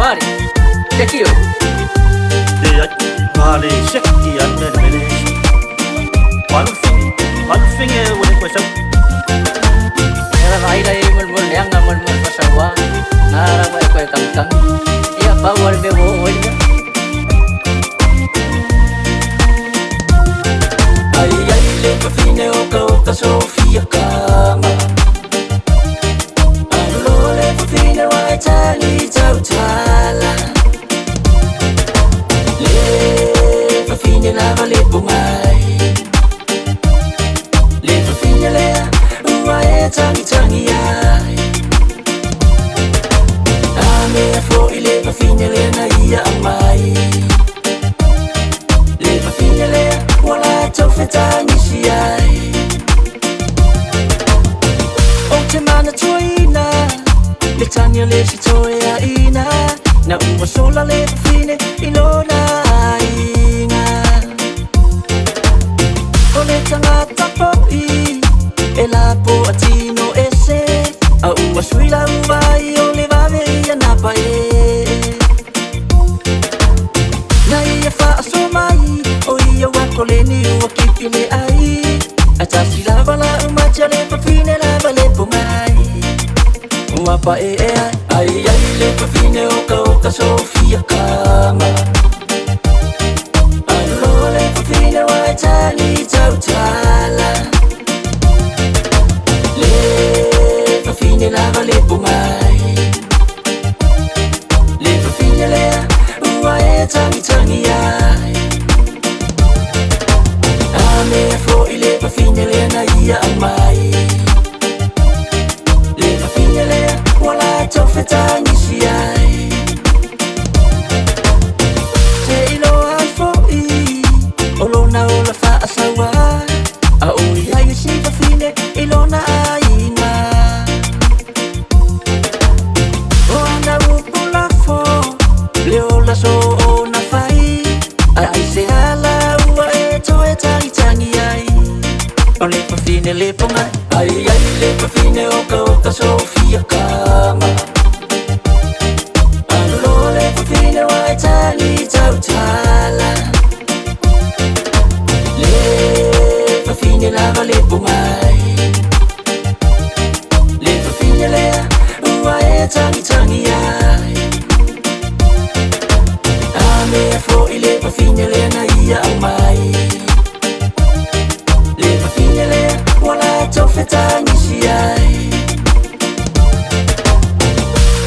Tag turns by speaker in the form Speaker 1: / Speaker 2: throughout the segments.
Speaker 1: Mari, Tekio.
Speaker 2: Dia Mari Sheki ande meles. Malfing e wole ko sa.
Speaker 1: Era raida e mul yang mul pasawa. Nara ko kangkang. Ia power be wo hoja.
Speaker 3: Ai le FAFINE o ka Sofia kama. Alo le FAFINE wa tani Tautala. Le FAFINE lava le pomai. Le FAFINE le wa tangi ai. Ame fo ile FAFINE le na ia amai. Le FAFINE le wala tofetani si ai. O te mana toina, le tania le si toea ina. Na ua SOLA le FAFINE ilona inga. O le tangata po'i, e la po atino ese. A ua suila uwai o le vave ia napa e. Na ia wha aso mai, o ia wako le ni ua kipi le ai. A tasi lava la umatia le FAFINE lava le pomai. Wapa e ai le FAFINE o ka Sofia kama. Alo le FAFINE wa tani Tautala. Le FAFINE lava le pomai. Le FAFINE le ua tangi ai. Ame fo ile FAFINE le na ia amai. Le FAFINE le wala tofetani si ai. Te ilo ai fo i olona ola fa asawa. A ui ai si FAFINE ilona aina. O ana upula fo le ola so ona fai. Ai se ala ua e toe tangi ai. O le FAFINE le pongai. Ai le FAFINE o ka Sofia kama. Alo le FAFINE wa tani Tautala. Le FAFINE lava le pomai. Le FAFINE le ua e tangi ai. Ame fo ile FAFINE le na ia amai. Le FAFINE le wala tofetani si ai.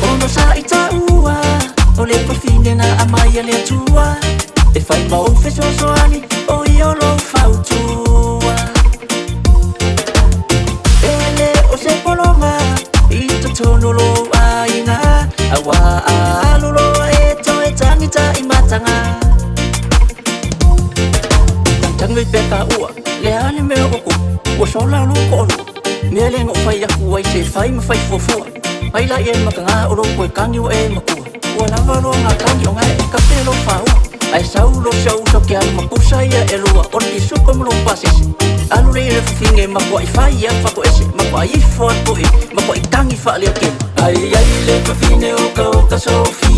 Speaker 3: Ono sa ita ua, o le FAFINE na amai le tua. E fai mau fe soani, o io lo fautua. Ele o se polonga, ito tono lo aina. Awa alulo e toe tangita imatanga. Tangi peka ua, le ane mea oku. Ua SOLA lo kono, mea le ngofai aku ai se fai mawhai fuafua. Ai la e makanga oro koe kangi o e makua. Ua lava lo ngā kangi o ngai ka pelo whaua. Ai sau lo sau so ke alu Makuisa ia e lua. Ora ki suko mlo pasese. Alu le le FAFINE makua i whai ia whako ese. Makua i wha atu e, makua i tangi wha leo kema. Ai le FAFINE o ka Sofia